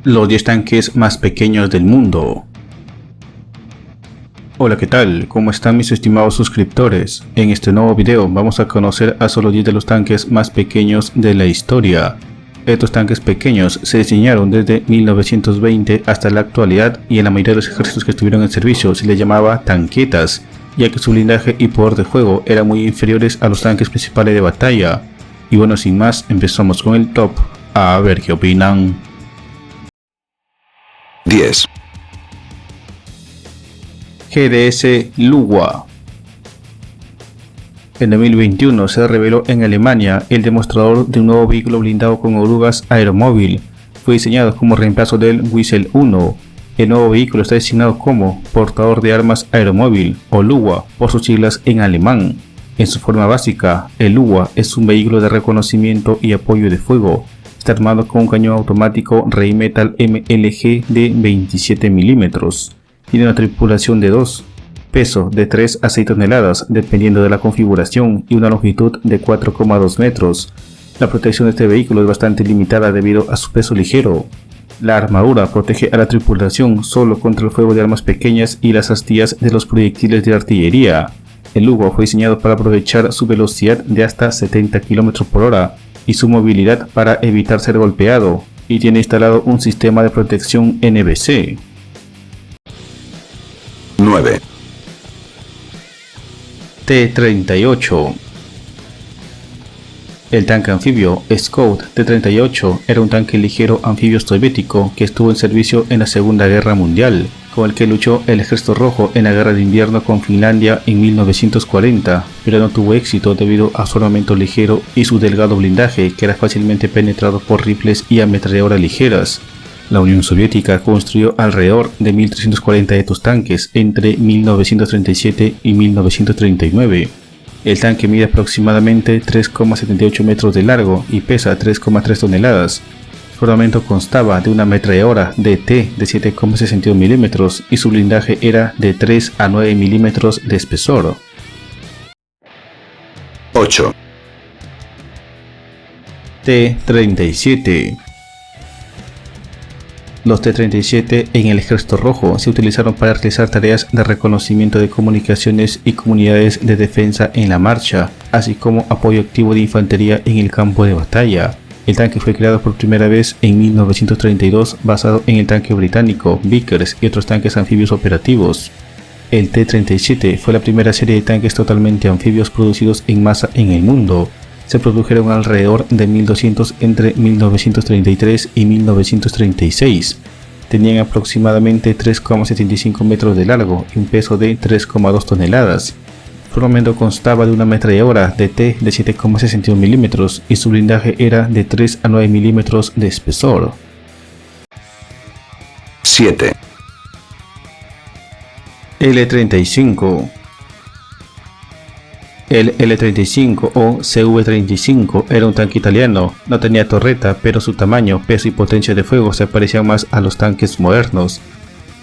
Los 10 tanques más pequeños del mundo. Hola, ¿qué tal? ¿Cómo están mis estimados suscriptores? En este nuevo video vamos a conocer a solo 10 de los tanques más pequeños de la historia. Estos tanques pequeños se diseñaron desde 1920 hasta la actualidad y en la mayoría de los ejércitos que estuvieron en servicio se les llamaba tanquetas, ya que su blindaje y poder de fuego eran muy inferiores a los tanques principales de batalla. Y bueno, sin más, empezamos con el top, a ver qué opinan. 10. GDS Luwa. En 2021 se reveló en Alemania el demostrador de un nuevo vehículo blindado con orugas Aeromóvil. Fue diseñado como reemplazo del Weasel 1. El nuevo vehículo está designado como portador de armas Aeromóvil o Luwa por sus siglas en alemán. En su forma básica, el Luwa es un vehículo de reconocimiento y apoyo de fuego. Está armado con un cañón automático Rheinmetall MLG de 27 mm. Tiene una tripulación de 2, peso de 3 a 6 toneladas dependiendo de la configuración y una longitud de 4,2 metros. La protección de este vehículo es bastante limitada debido a su peso ligero. La armadura protege a la tripulación solo contra el fuego de armas pequeñas y las astillas de los proyectiles de artillería. El Luwa fue diseñado para aprovechar su velocidad de hasta 70 km por hora y su movilidad para evitar ser golpeado, y tiene instalado un sistema de protección NBC. 9. T-38. El tanque anfibio Scout T-38 era un tanque ligero anfibio soviético que estuvo en servicio en la Segunda Guerra Mundial, con el que luchó el Ejército Rojo en la Guerra de Invierno con Finlandia en 1940, pero no tuvo éxito debido a su armamento ligero y su delgado blindaje que era fácilmente penetrado por rifles y ametralladoras ligeras. La Unión Soviética construyó alrededor de 1340 de estos tanques entre 1937 y 1939. El tanque mide aproximadamente 3,78 metros de largo y pesa 3,3 toneladas. Su armamento constaba de una ametralladora DT de 7,62 mm y su blindaje era de 3 a 9 mm de espesor. 8. T-37. Los T-37 en el Ejército Rojo se utilizaron para realizar tareas de reconocimiento de comunicaciones y comunidades de defensa en la marcha, así como apoyo activo de infantería en el campo de batalla. El tanque fue creado por primera vez en 1932 basado en el tanque británico Vickers y otros tanques anfibios operativos. El T-37 fue la primera serie de tanques totalmente anfibios producidos en masa en el mundo. Se produjeron alrededor de 1200 entre 1933 y 1936. Tenían aproximadamente 3,75 metros de largo y un peso de 3,2 toneladas. Su armamento constaba de una ametralladora DT de 7,61 mm y su blindaje era de 3 a 9 mm de espesor. 7. L-35. El L-35 o CV-35 era un tanque italiano, no tenía torreta, pero su tamaño, peso y potencia de fuego se parecían más a los tanques modernos.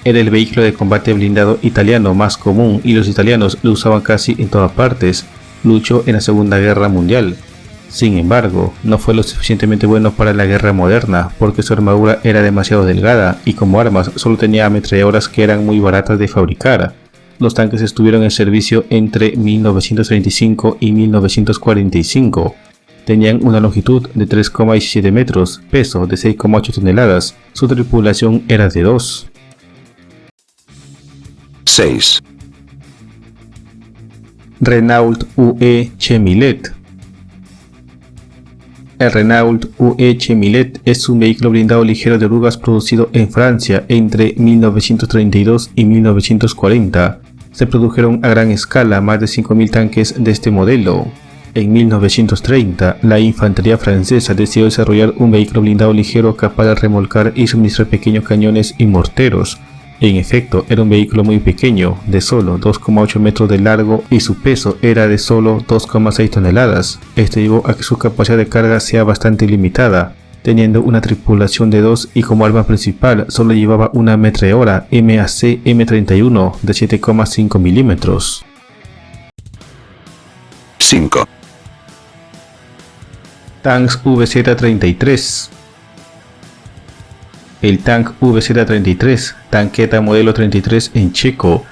Era el vehículo de combate blindado italiano más común y los italianos lo usaban casi en todas partes. Luchó en la Segunda Guerra Mundial. Sin embargo, no fue lo suficientemente bueno para la guerra moderna porque su armadura era demasiado delgada y como armas solo tenía ametralladoras que eran muy baratas de fabricar. Los tanques estuvieron en servicio entre 1935 y 1945. Tenían una longitud de 3,17 metros, peso de 6,8 toneladas. Su tripulación era de 2. 6. Renault UE Chemilet. El Renault UE Chemilet es un vehículo blindado ligero de orugas producido en Francia entre 1932 y 1940. Se produjeron a gran escala más de 5.000 tanques de este modelo. En 1930, la infantería francesa decidió desarrollar un vehículo blindado ligero capaz de remolcar y suministrar pequeños cañones y morteros. En efecto, era un vehículo muy pequeño, de solo 2,8 metros de largo y su peso era de solo 2,6 toneladas. Esto llevó a que su capacidad de carga sea bastante limitada, teniendo una tripulación de 2 y como arma principal solo llevaba una ametralladora MAC M31 de 7,5 mm. 5. Tanks VZ-33. El tank VZ-33, tanqueta modelo 33 en checo,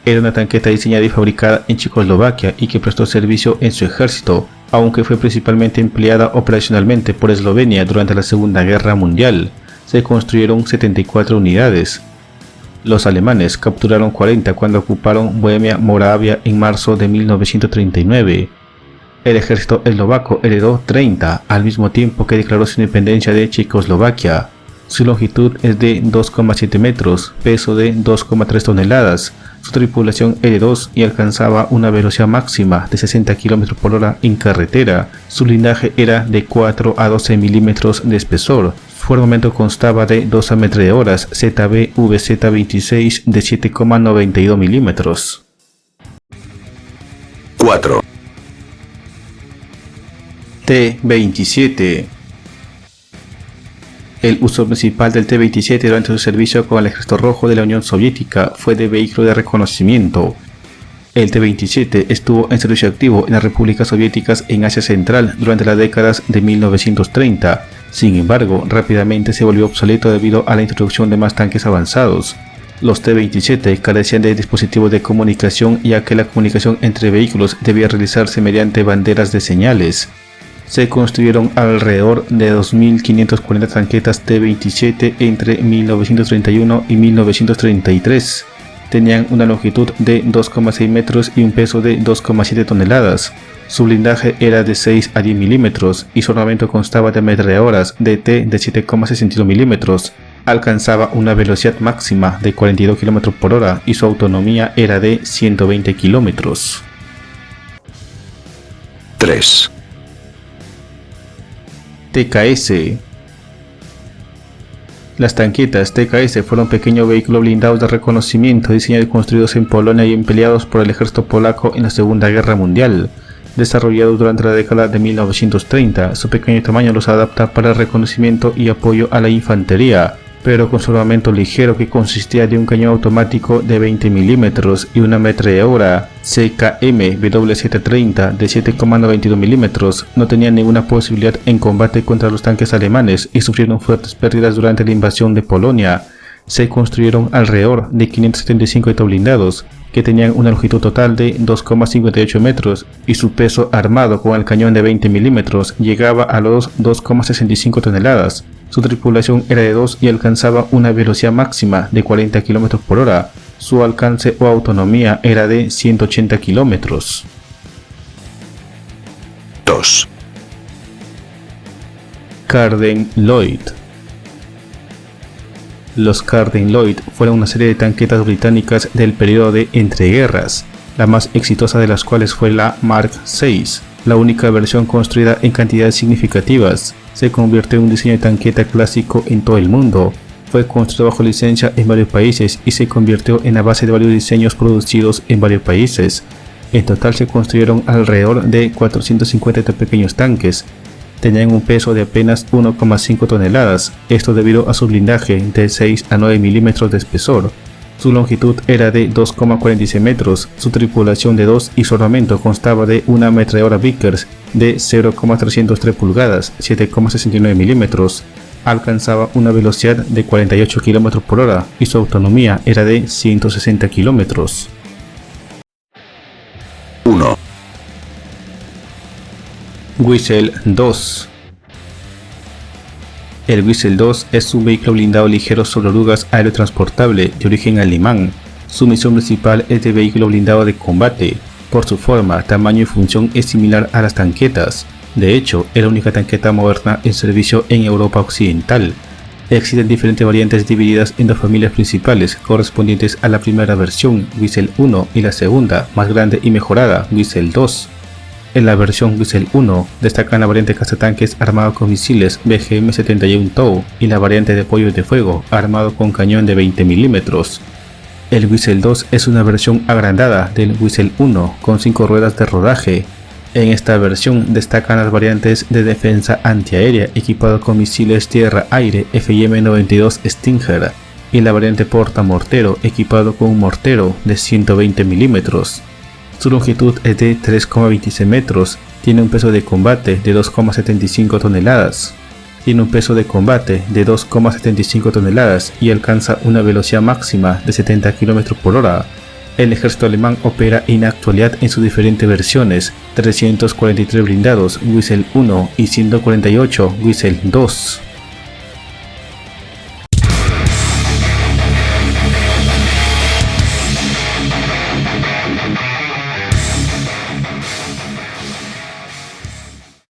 era una tanqueta diseñada y fabricada en Checoslovaquia y que prestó servicio en su ejército, aunque fue principalmente empleada operacionalmente por Eslovenia durante la Segunda Guerra Mundial. Se construyeron 74 unidades. Los alemanes capturaron 40 cuando ocuparon Bohemia-Moravia en marzo de 1939. El ejército eslovaco heredó 30 al mismo tiempo que declaró su independencia de Checoslovaquia. Su longitud es de 2,7 metros, peso de 2,3 toneladas. Su tripulación era de 2 y alcanzaba una velocidad máxima de 60 km por hora en carretera. Su blindaje era de 4 a 12 milímetros de espesor. Su armamento constaba de 2 ametralladoras ZB VZ-26 de 7,92 milímetros. 4. T-27. El uso principal del T-27 durante su servicio con el Ejército Rojo de la Unión Soviética fue de vehículo de reconocimiento. El T-27 estuvo en servicio activo en las repúblicas soviéticas en Asia Central durante las décadas de 1930. Sin embargo, rápidamente se volvió obsoleto debido a la introducción de más tanques avanzados. Los T-27 carecían de dispositivos de comunicación, ya que la comunicación entre vehículos debía realizarse mediante banderas de señales. Se construyeron alrededor de 2.540 tanquetas T-27 entre 1931 y 1933. Tenían una longitud de 2,6 metros y un peso de 2,7 toneladas. Su blindaje era de 6 a 10 milímetros y su armamento constaba de ametralladoras DT de 7,62 milímetros. Alcanzaba una velocidad máxima de 42 km por hora y su autonomía era de 120 kilómetros. 3. TKS. Las tanquetas TKS fueron pequeños vehículos blindados de reconocimiento diseñados y construidos en Polonia y empleados por el ejército polaco en la Segunda Guerra Mundial. Desarrollados durante la década de 1930, su pequeño tamaño los adapta para el reconocimiento y apoyo a la infantería, pero con su armamento ligero que consistía de un cañón automático de 20 milímetros y una ametralladora CKM-WZ-30 de 7,92 milímetros, no tenían ninguna posibilidad en combate contra los tanques alemanes y sufrieron fuertes pérdidas durante la invasión de Polonia. Se construyeron alrededor de 575 autoblindados, que tenían una longitud total de 2,58 metros y su peso armado con el cañón de 20 milímetros llegaba a los 2,65 toneladas. Su tripulación era de 2 y alcanzaba una velocidad máxima de 40 km por hora. Su alcance o autonomía era de 180 kilómetros. 2. Carden-Loyd. Los Carden-Loyd fueron una serie de tanquetas británicas del periodo de entreguerras, la más exitosa de las cuales fue la Mark VI, la única versión construida en cantidades significativas. Se convirtió en un diseño de tanqueta clásico en todo el mundo. Fue construido bajo licencia en varios países y se convirtió en la base de varios diseños producidos en varios países. En total se construyeron alrededor de 450 pequeños tanques. Tenían un peso de apenas 1,5 toneladas, esto debido a su blindaje de 6 a 9 milímetros de espesor. Su longitud era de 2,46 metros, su tripulación de 2 y su armamento constaba de una ametralladora Vickers de 0,303 pulgadas, 7,69 milímetros. Alcanzaba una velocidad de 48 km por hora y su autonomía era de 160 kilómetros. 1. Whistle 2. El Whistle 2 es un vehículo blindado ligero sobre orugas aerotransportable de origen alemán. Su misión principal es de vehículo blindado de combate. Por su forma, tamaño y función es similar a las tanquetas. De hecho, es la única tanqueta moderna en servicio en Europa Occidental. Existen diferentes variantes divididas en dos familias principales, correspondientes a la primera versión, Whistle 1, y la segunda, más grande y mejorada, Whistle 2. En la versión Whistle 1 destacan la variante cazatanques armado con misiles BGM-71 TOW y la variante de apoyo de fuego armado con cañón de 20 milímetros. El Whistle 2 es una versión agrandada del Whistle 1 con 5 ruedas de rodaje. En esta versión destacan las variantes de defensa antiaérea equipado con misiles tierra-aire FIM-92 Stinger y la variante portamortero equipado con un mortero de 120 milímetros. Su longitud es de 3,26 metros, tiene un peso de combate de 2,75 toneladas. tiene un peso de combate de 2,75 toneladas y alcanza una velocidad máxima de 70 km por hora. El ejército alemán opera en la actualidad en sus diferentes versiones: 343 blindados Weasel 1 y 148 Weasel 2.